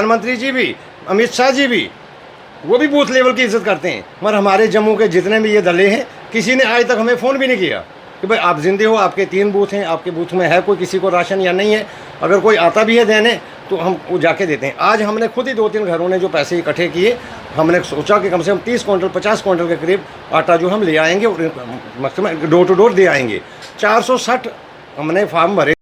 प्रधानमंत्री जी भी, अमित शाह जी भी, वो भी बूथ लेवल की इज्जत करते हैं। मगर हमारे जम्मू के जितने भी ये दले हैं, किसी ने आज तक हमें फ़ोन भी नहीं किया कि भाई आप जिंदे हो, आपके 3 बूथ हैं, आपके बूथ में है कोई किसी को राशन या नहीं है। अगर कोई आता भी है देने तो हम वो जाके देते हैं। आज हमने खुद ही 2-3 घरों ने जो पैसे इकट्ठे किए, हमने सोचा कि कम से कम 30 क्विंटल 50 क्विंटल के करीब आटा जो हम ले आएंगे और मैक्सिमम डोर टू डोर दे आएंगे। 460 हमने फार्म भरे।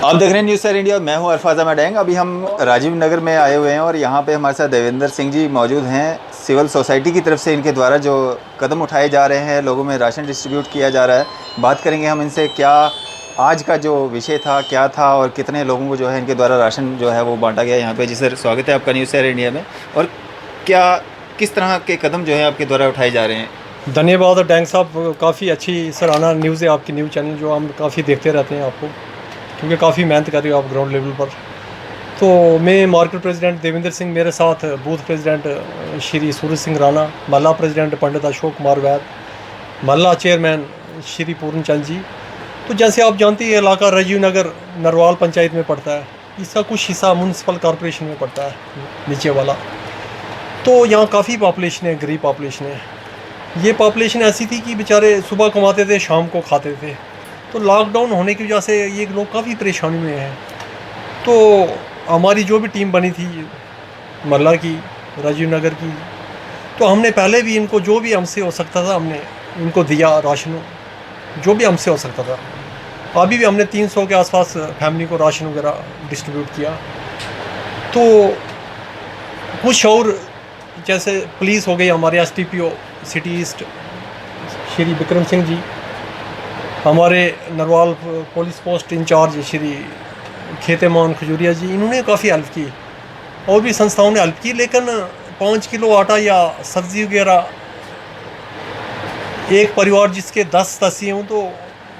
आप देख रहे हैं न्यूज़ सर इंडिया, मैं हूं अरफाज अहमद डैंग। अभी हम राजीव नगर में आए हुए हैं और यहाँ पे हमारे साथ देवेंद्र सिंह जी मौजूद हैं। सिविल सोसाइटी की तरफ से इनके द्वारा जो कदम उठाए जा रहे हैं, लोगों में राशन डिस्ट्रीब्यूट किया जा रहा है। बात करेंगे हम इनसे, क्या आज का जो विषय था क्या था और कितने लोगों को जो है इनके द्वारा राशन जो है वो बांटा गया यहाँ पे। जी सर, स्वागत है आपका न्यूज़ सर इंडिया में। और क्या किस तरह के कदम जो है आपके द्वारा उठाए जा रहे हैं? धन्यवाद डैंग साहब, काफ़ी अच्छी सराहना न्यूज़ है आपकी, न्यूज़ चैनल जो हम काफ़ी देखते रहते हैं आपको, क्योंकि काफ़ी मेहनत कर रहे हो आप ग्राउंड लेवल पर। तो मैं मार्केट प्रेसिडेंट देवेंद्र सिंह, मेरे साथ बूथ प्रेसिडेंट श्री सूरज सिंह राणा, महल्ला प्रेसिडेंट पंडित अशोक कुमार वैद, महल्ला चेयरमैन श्री पूर्ण चंद जी। तो जैसे आप जानते हैं इलाका राजीव नगर नरवाल पंचायत में पड़ता है, इसका कुछ हिस्सा म्यूनसिपल कॉरपोरेशन में पड़ता है नीचे वाला। तो यहाँ काफ़ी पॉपुलेशन है, गरीब पॉपुलेशन है। ये पॉपुलेशन ऐसी थी कि बेचारे सुबह कमाते थे, शाम को खाते थे। तो लॉकडाउन होने की वजह से ये लोग काफ़ी परेशानी में हैं। तो हमारी जो भी टीम बनी थी महल्ला की, राजीव नगर की, तो हमने पहले भी इनको जो भी हमसे हो सकता था हमने इनको दिया राशन, जो भी हमसे हो सकता था। अभी भी हमने 300 के आसपास फैमिली को राशन वगैरह डिस्ट्रीब्यूट किया। तो कुछ और जैसे पुलिस हो गई, हमारे STPO city east Shri Vikram Singh ji, हमारे Narwal police post incharge Shri Khetemaan Khajuria ji, इन्होंने काफ़ी हेल्प की और भी संस्थाओं ने हेल्प की। लेकिन 5 किलो आटा या सब्ज़ी वगैरह एक परिवार जिसके 10 सदस्य हों तो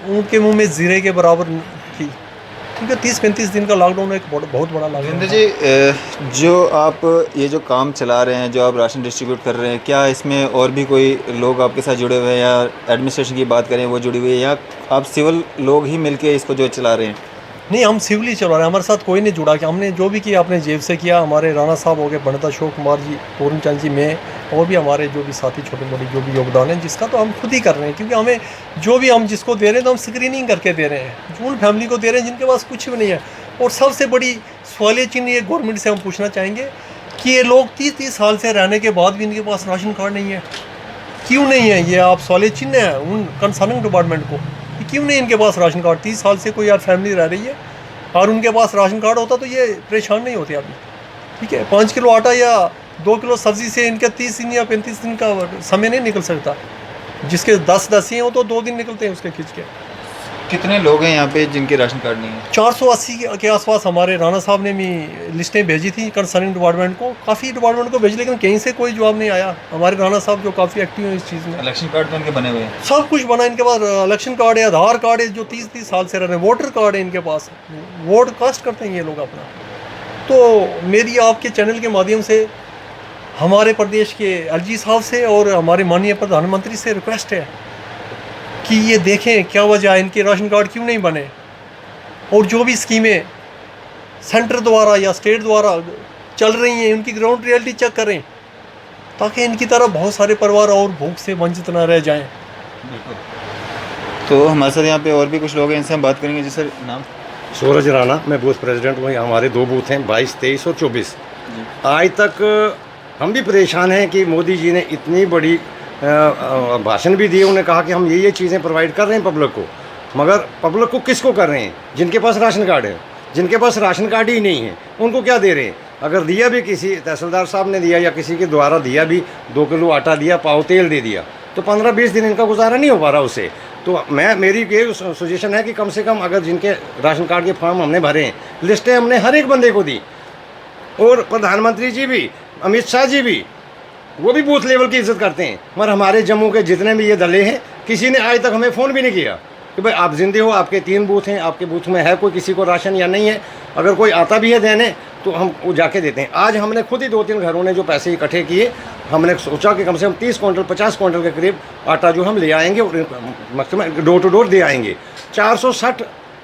उनके मुंह में ज़ीरे के बराबर थी, क्योंकि 30-35 दिन का लॉकडाउन एक बहुत बड़ा लॉकडाउन। देवेंद्र जी, जो आप ये जो काम चला रहे हैं, जो आप राशन डिस्ट्रीब्यूट कर रहे हैं, क्या इसमें और भी कोई लोग आपके साथ जुड़े हुए हैं, या एडमिनिस्ट्रेशन की बात करें वो जुड़ी हुई है, या आप सिविल लोग ही मिलके इसको जो चला रहे हैं? नहीं, हम सिविल ही चला रहे हैं, हमारे साथ कोई नहीं जुड़ा। कि हमने जो भी किया अपने जेब से किया। हमारे राणा साहब हो गए, पंडित अशोक कुमार जी, पूर्ण चंद जी, मैं और भी हमारे जो भी साथी छोटे मोटे जो भी योगदान है जिसका, तो हम खुद ही कर रहे हैं। क्योंकि हमें जो भी हम जिसको दे रहे हैं तो हम स्क्रीनिंग करके दे रहे हैं, उन फैमिली को दे रहे हैं जिनके पास कुछ भी नहीं है। और सबसे बड़ी सवालिया चिन्ह ये गवर्नमेंट से हम पूछना चाहेंगे कि ये लोग 30-30 साल से रहने के बाद भी इनके पास राशन कार्ड नहीं है। क्यों नहीं है? ये आप सवालिया चिन्ह है उन कंसर्निंग डिपार्टमेंट को, क्यों नहीं इनके पास राशन कार्ड? 30 साल से कोई यार फैमिली रह रही है और उनके पास राशन कार्ड होता तो ये परेशान नहीं होते अभी। ठीक है, 5 किलो आटा या 2 किलो सब्ज़ी से इनका 30 दिन या 35 दिन का समय नहीं निकल सकता। जिसके 10 दसिए हो तो 2 दिन निकलते हैं उसके खींच के। कितने लोग हैं यहाँ पे जिनके राशन कार्ड नहीं है? 480 के आसपास हमारे राणा साहब ने भी लिस्टें भेजी थी कंसर्निंग डिपार्टमेंट को, काफ़ी डिपार्टमेंट को भेजी, लेकिन कहीं से कोई जवाब नहीं आया। हमारे राणा साहब जो काफ़ी एक्टिव हैं इस चीज़ में। इलेक्शन कार्ड तो इनके बने हुए हैं, सब कुछ बना इनके पास। इलेक्शन कार्ड है, आधार कार्ड है, जो 30-30 साल से रह रहे हैं, वोटर कार्ड है इनके पास, वोट कास्ट करते हैं ये लोग अपना। तो मेरी आपके चैनल के माध्यम से हमारे प्रदेश के LG साहब से और हमारे माननीय प्रधानमंत्री से रिक्वेस्ट है कि ये देखें क्या वजह है, इनके राशन कार्ड क्यों नहीं बने, और जो भी स्कीमें सेंटर द्वारा या स्टेट द्वारा चल रही हैं उनकी ग्राउंड रियलिटी चेक करें, ताकि इनकी तरह बहुत सारे परिवार और भूख से वंचित ना रह जाएं। बिल्कुल। तो हमारे साथ यहाँ पे और भी कुछ लोग हैं, इनसे हम बात करेंगे। जी सर, नाम? सूरज राणा, मैं बूथ प्रेसिडेंट हूँ। हमारे 2 बूथ हैं, 22, 23 और 24। आज तक हम भी परेशान हैं कि मोदी जी ने इतनी बड़ी भाषण भी दिए, उन्होंने कहा कि हम ये चीज़ें प्रोवाइड कर रहे हैं पब्लिक को, मगर पब्लिक को किसको कर रहे हैं? जिनके पास राशन कार्ड है। जिनके पास राशन कार्ड ही नहीं है उनको क्या दे रहे हैं? अगर दिया भी किसी तहसीलदार साहब ने दिया या किसी के द्वारा दिया भी, 2 किलो आटा दिया, पाव तेल दे दिया, तो 15-20 दिन इनका गुजारा नहीं हो पा रहा उससे। तो मेरी ये सजेशन है कि कम से कम अगर जिनके राशन कार्ड के फॉर्म हमने भरे हैं, लिस्टें हमने हर एक बंदे को दी, और प्रधानमंत्री जी भी, अमित शाह जी भी, वो भी बूथ लेवल की इज्जत करते हैं। मगर हमारे जम्मू के जितने भी ये दले हैं, किसी ने आज तक हमें फ़ोन भी नहीं किया कि भाई आप जिंदे हो, आपके 3 बूथ हैं, आपके बूथ में है कोई किसी को राशन या नहीं है। अगर कोई आता भी है देने तो हम वो जाके देते हैं। आज हमने खुद ही 2-3 घरों ने जो पैसे इकट्ठे किए, हमने सोचा कि कम से कम 30 क्विंटल 50 क्विंटल के करीब आटा जो हम ले आएंगे और मैक्सिमम डोर टू डोर दे आएंगे। 460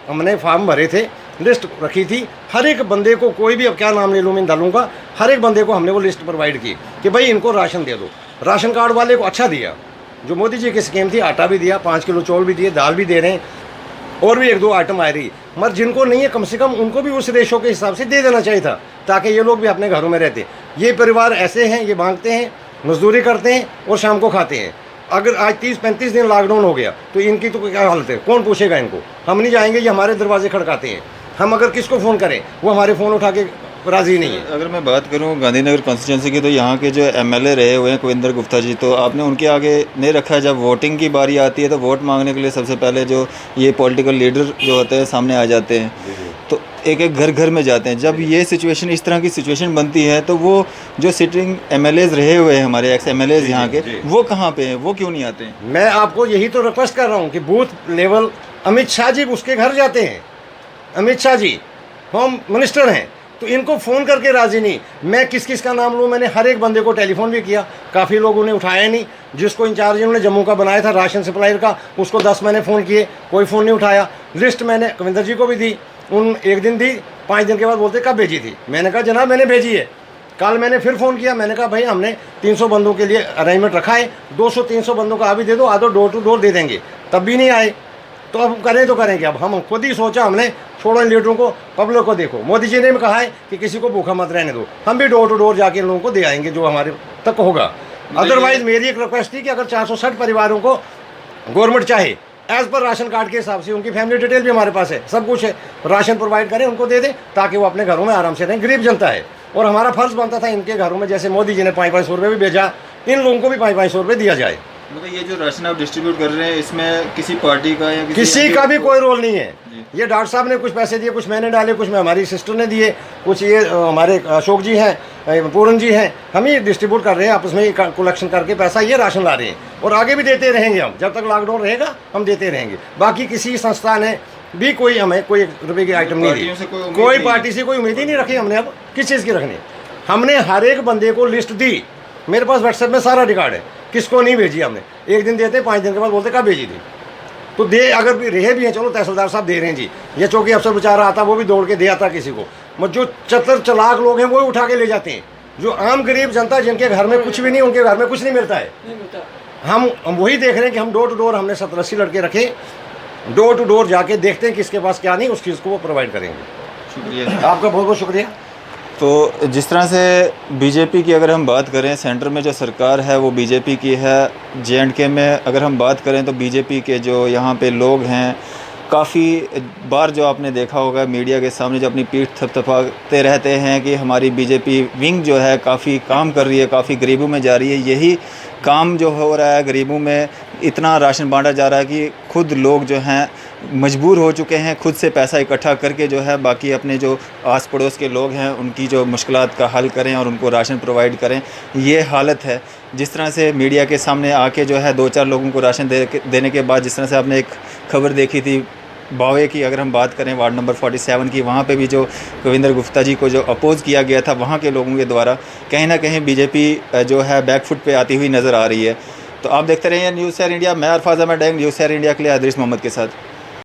हमने फार्म भरे थे लिस्ट रखी थी। हर एक बंदे को, कोई भी, अब क्या नाम ले लूँ मैं दलों का, हर एक बंदे को हमने वो लिस्ट प्रोवाइड की कि भाई इनको राशन दे दो। राशन कार्ड वाले को अच्छा दिया, जो मोदी जी की स्कीम थी, आटा भी दिया, 5 किलो चौल भी दिए, दाल भी दे रहे हैं, और भी 1-2 आइटम आ रही। मगर जिनको नहीं है, कम से कम उनको भी उस रेशो के हिसाब से दे देना चाहिए था, ताकि ये लोग भी अपने घरों में रहते। ये परिवार ऐसे हैं, ये मांगते हैं, मजदूरी करते हैं और शाम को खाते हैं। अगर आज 30-35 दिन लॉकडाउन हो गया तो इनकी तो क्या हालत है, कौन पूछेगा इनको? हम नहीं जाएंगे, ये हमारे दरवाजे खड़काते हैं। हम अगर किसको फ़ोन करें, वो हमारे फ़ोन उठा के राज़ी नहीं है। अगर मैं बात करूं गांधीनगर कॉन्स्टिट्यूंसी की, तो यहाँ के जो एमएलए रहे हुए हैं कविंदर गुप्ता जी, तो आपने उनके आगे नहीं रखा है। जब वोटिंग की बारी आती है तो वोट मांगने के लिए सबसे पहले जो ये पॉलिटिकल लीडर जो होते हैं सामने आ जाते हैं, तो एक एक घर घर में जाते हैं। जब ये सिचुएशन, इस तरह की सिचुएशन बनती है, तो वो जो सिटिंग एमएलएज रहे हुए हैं, हमारे एक्स एमएलएज यहाँ के, वो कहाँ पे हैं, वो क्यों नहीं आते हैं? मैं आपको यही तो रिक्वेस्ट कर रहा हूँ कि बूथ लेवल अमित शाह जी उसके घर जाते हैं। अमित शाह जी होम मिनिस्टर हैं, तो इनको फ़ोन करके राज़ी नहीं। मैं किस किस का नाम लूँ, मैंने हर एक बंदे को टेलीफोन भी किया, काफ़ी लोगों ने उठाया नहीं। जिसको इंचार्ज इन्होंने जम्मू का बनाया था राशन सप्लायर का, उसको 10 मैंने फ़ोन किए, कोई फ़ोन नहीं उठाया। लिस्ट मैंने कविंदर जी को भी दी, उन 1 दिन दी, 5 दिन के बाद बोलते कब भेजी थी? मैंने कहा जनाब मैंने भेजी है। कल मैंने फिर फ़ोन किया, मैंने कहा भाई हमने 300 बंदों के लिए अरेंजमेंट रखा है, 200-300 बंदों का अभी दे दो, आधो डोर टू डोर दे देंगे। तब भी नहीं आए, तो अब करें तो करेंगे। अब हम खुद ही सोचा हमने, छोड़ो इन लीडरों को, पब्लिक को देखो। मोदी जी ने भी कहा है कि किसी को भूखा मत रहने दो, हम भी डोर टू डोर जाके इन लोगों को दे आएंगे जो हमारे तक होगा। अदरवाइज़ मेरी एक रिक्वेस्ट थी कि अगर 460 परिवारों को गवर्नमेंट चाहे एज़ पर राशन कार्ड के हिसाब से, उनकी फैमिली डिटेल भी हमारे पास है, सब कुछ है, राशन प्रोवाइड करें, उनको दे दें, ताकि वो अपने घरों में आराम से रहें। गरीब जनता है, और हमारा फ़र्ज़ बनता था इनके घरों में, जैसे मोदी जी ने 500 रुपये भी भेजा, इन लोगों को भी 500 रुपये दिया जाए। मतलब ये जो राशन आप डिस्ट्रीब्यूट कर रहे हैं, इसमें किसी पार्टी का या किसी का भी कोई रोल नहीं है। ये डॉक्टर साहब ने कुछ पैसे दिए, कुछ मैंने डाले, कुछ हमारी सिस्टर ने दिए, कुछ ये हमारे अशोक जी हैं, पूरन जी हैं, हम ही डिस्ट्रीब्यूट कर रहे हैं, आपस में ही कलेक्शन करके पैसा ये राशन ला रहे हैं, और आगे भी देते रहेंगे। हम जब तक लॉकडाउन रहेगा हम देते रहेंगे। बाकी किसी संस्था ने भी कोई हमें कोई रुपये की आइटम नहीं दी, कोई पार्टी से कोई उम्मीद ही नहीं रखी हमने। अब किस चीज़ की रखनी? हमने हर एक बंदे को लिस्ट दी, मेरे पास व्हाट्सएप में सारा रिकॉर्ड है, किसको नहीं भेजी हमने। 1 दिन देते, 5 दिन के बाद बोलते कब भेजी थी? तो दे, अगर भी रहे भी हैं, चलो तहसीलदार साहब दे रहे हैं जी, ये चौकी अफसर बेचारा आता, वो भी दौड़ के दे आता किसी को। मगर जो चतर चलाक लोग हैं वो उठा के ले जाते हैं। जो आम गरीब जनता जिनके घर में कुछ भी नहीं, उनके घर में कुछ नहीं मिलता है। हम वही देख रहे हैं कि हम डोर टू डोर, हमने 70-80 लड़के रखे, डोर टू डोर जाके देखते हैं किसके पास क्या नहीं, उस चीज़ को वो प्रोवाइड करेंगे। शुक्रिया आपका बहुत बहुत शुक्रिया। तो जिस तरह से बीजेपी की अगर हम बात करें, सेंटर में जो सरकार है वो बीजेपी की है। J&K में अगर हम बात करें तो बीजेपी के जो यहाँ पे लोग हैं, काफ़ी बार जो आपने देखा होगा मीडिया के सामने जो अपनी पीठ थपथपाते रहते हैं कि हमारी बीजेपी विंग जो है काफ़ी काम कर रही है, काफ़ी गरीबों में जा रही है। यही काम जो हो रहा है, गरीबों में इतना राशन बांटा जा रहा है कि खुद लोग जो हैं मजबूर हो चुके हैं खुद से पैसा इकट्ठा करके जो है बाकी अपने जो आस पड़ोस के लोग हैं उनकी जो मुश्किलात का हल करें और उनको राशन प्रोवाइड करें। ये हालत है। जिस तरह से मीडिया के सामने आके जो है 2-4 लोगों को राशन देने के बाद, जिस तरह से आपने एक खबर देखी थी बावे की, अगर हम बात करें वार्ड नंबर 47 की, वहाँ पे भी जो कविंदर गुप्ता जी को जो अपोज़ किया गया था वहाँ के लोगों के द्वारा, कहीं ना कहीं बीजेपी जो है बैकफुट पे आती हुई नज़र आ रही है। तो आप देखते रहिए न्यूज़ शेयर इंडिया। मैं Arfaz Ahmed Dang, news share India के लिए आदरिस मोहम्मद के साथ।